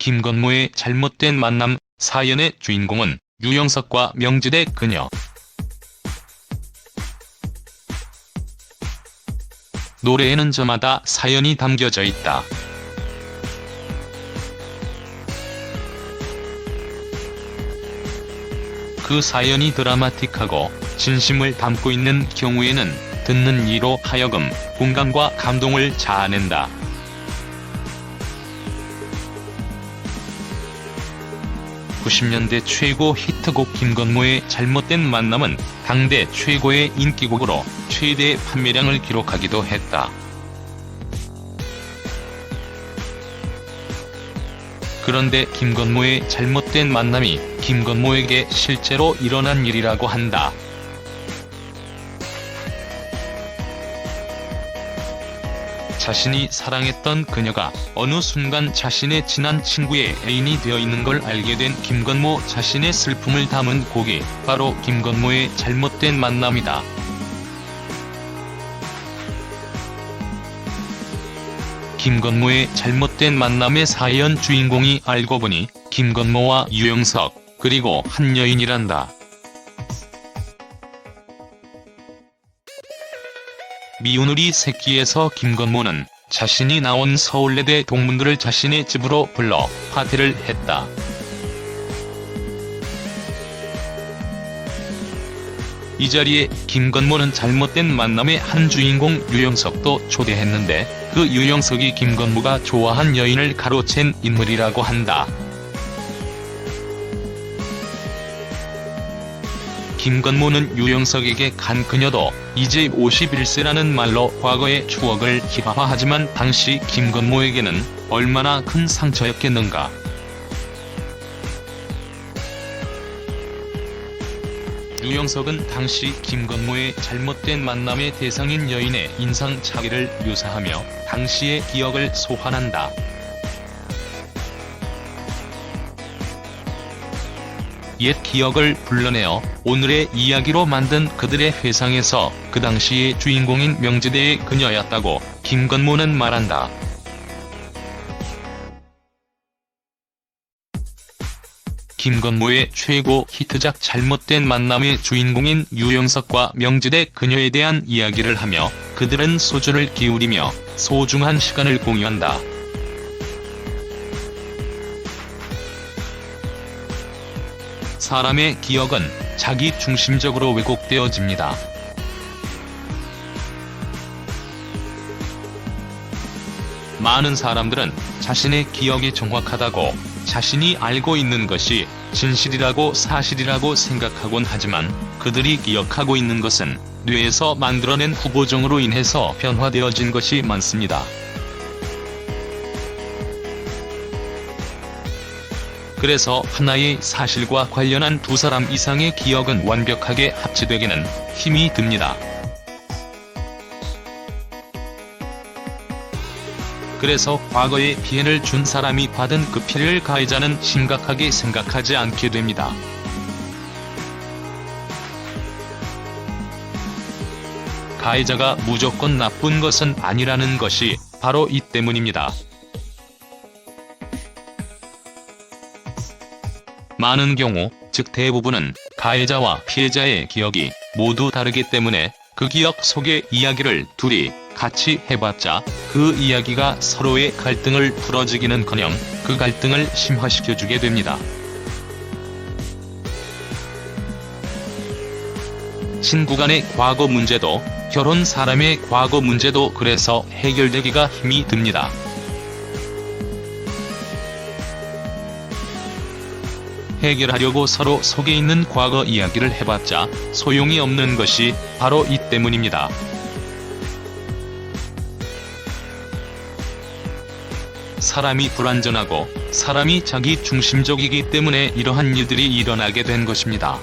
김건모의 잘못된 만남 사연의 주인공은 유영석과 명지대 그녀. 노래에는 저마다 사연이 담겨져 있다. 그 사연이 드라마틱하고 진심을 담고 있는 경우에는 듣는 이로 하여금 공감과 감동을 자아낸다. (90년대) 최고 히트곡 김건모의 잘못된 만남은 당대 최고의 인기곡으로 최대 판매량을 기록하기도 했다. 그런데 김건모의 잘못된 만남이 김건모에게 실제로 일어난 일이라고 한다. 자신이 사랑했던 그녀가 어느 순간 자신의 친한 친구의 애인이 되어 있는 걸 알게 된 김건모 자신의 슬픔을 담은 곡이 바로 김건모의 잘못된 만남이다. 김건모의 잘못된 만남의 사연 주인공이 알고 보니 김건모와 유영석 그리고 한 여인이란다. 미운 우리 새끼에서 김건모는 자신이 나온 서울예대 동문들을 자신의 집으로 불러 파티를 했다. 이 자리에 김건모는 잘못된 만남의 한 주인공 유영석도 초대했는데 그 유영석이 김건모가 좋아한 여인을 가로챈 인물이라고 한다. 김건모는 유영석에게 간 그녀도 이제 51세라는 말로 과거의 추억을 희화화하지만 당시 김건모에게는 얼마나 큰 상처였겠는가. 유영석은 당시 김건모의 잘못된 만남의 대상인 여인의 인상착의를 묘사하며 당시의 기억을 소환한다. 옛 기억을 불러내어 오늘의 이야기로 만든 그들의 회상에서 그 당시의 주인공인 명지대의 그녀였다고 김건모는 말한다. 김건모의 최고 히트작 잘못된 만남의 주인공인 유영석과 명지대 그녀에 대한 이야기를 하며 그들은 소주를 기울이며 소중한 시간을 공유한다. 사람의 기억은 자기 중심적으로 왜곡되어집니다. 많은 사람들은 자신의 기억이 정확하다고 자신이 알고 있는 것이 진실이라고 사실이라고 생각하곤 하지만 그들이 기억하고 있는 것은 뇌에서 만들어낸 후보정으로 인해서 변화되어진 것이 많습니다. 그래서 하나의 사실과 관련한 두 사람 이상의 기억은 완벽하게 합치되기는 힘이 듭니다. 그래서 과거에 피해를 준 사람이 받은 그 피해를 가해자는 심각하게 생각하지 않게 됩니다. 가해자가 무조건 나쁜 것은 아니라는 것이 바로 이 때문입니다. 많은 경우, 즉 대부분은 가해자와 피해자의 기억이 모두 다르기 때문에 그 기억 속의 이야기를 둘이 같이 해봤자 그 이야기가 서로의 갈등을 풀어주기는커녕 그 갈등을 심화시켜주게 됩니다. 친구 간의 과거 문제도 결혼 사람의 과거 문제도 그래서 해결되기가 힘이 듭니다. 해결하려고 서로 속에 있는 과거 이야기를 해봤자 소용이 없는 것이 바로 이 때문입니다. 사람이 불완전하고 사람이 자기 중심적이기 때문에 이러한 일들이 일어나게 된 것입니다.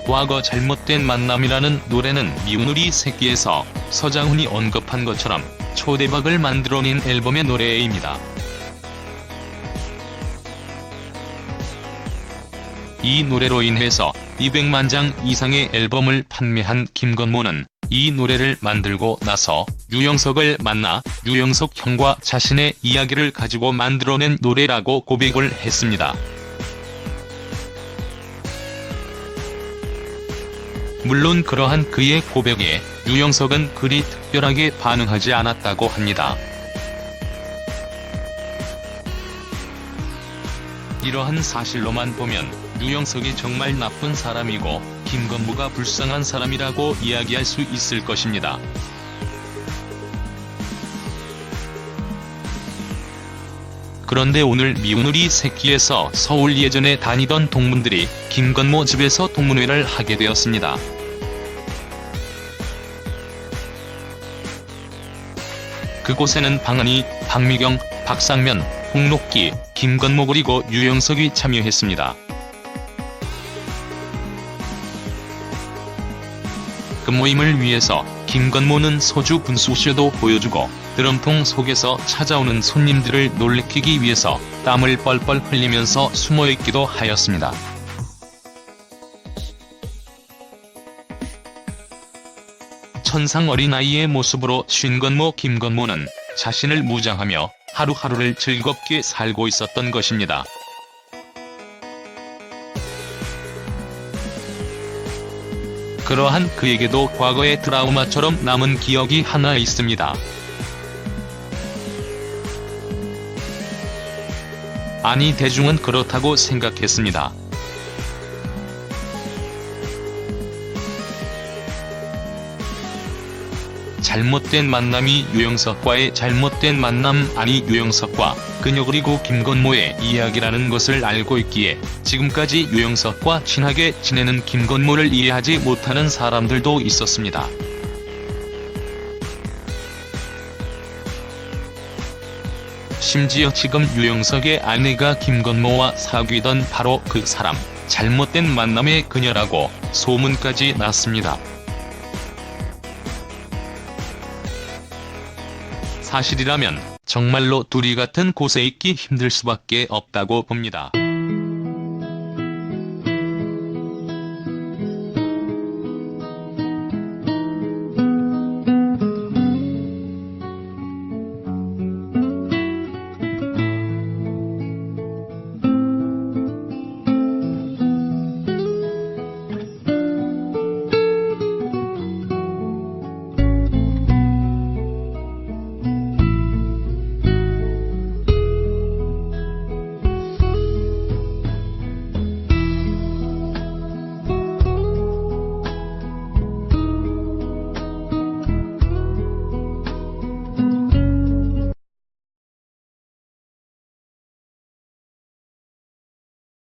과거 잘못된 만남이라는 노래는 미운 우리 새끼에서 서장훈이 언급한 것처럼 초대박을 만들어낸 앨범의 노래입니다. 이 노래로 인해서 200만 장 이상의 앨범을 판매한 김건모는 이 노래를 만들고 나서 유영석을 만나 유영석 형과 자신의 이야기를 가지고 만들어낸 노래라고 고백을 했습니다. 물론 그러한 그의 고백에 유영석은 그리 특별하게 반응하지 않았다고 합니다. 이러한 사실로만 보면 유영석이 정말 나쁜 사람이고 김건모가 불쌍한 사람이라고 이야기할 수 있을 것입니다. 그런데 오늘 미운우리 새끼에서 서울 예전에 다니던 동문들이 김건모 집에서 동문회를 하게 되었습니다. 그곳에는 방은희, 박미경, 박상면, 홍록기, 김건모 그리고 유영석이 참여했습니다. 그 모임을 위해서 김건모는 소주 분수쇼도 보여주고 드럼통 속에서 찾아오는 손님들을 놀래키기 위해서 땀을 뻘뻘 흘리면서 숨어있기도 하였습니다. 천상 어린아이의 모습으로 쉰건모 김건모는 자신을 무장하며 하루하루를 즐겁게 살고 있었던 것입니다. 그러한 그에게도 과거의 트라우마처럼 남은 기억이 하나 있습니다. 아니 대중은 그렇다고 생각했습니다. 잘못된 만남이 유영석과의 잘못된 만남 아니 유영석과 그녀 그리고 김건모의 이야기라는 것을 알고 있기에 지금까지 유영석과 친하게 지내는 김건모를 이해하지 못하는 사람들도 있었습니다. 심지어 지금 유영석의 아내가 김건모와 사귀던 바로 그 사람, 잘못된 만남의 그녀라고 소문까지 났습니다. 사실이라면 정말로 둘이 같은 곳에 있기 힘들 수밖에 없다고 봅니다.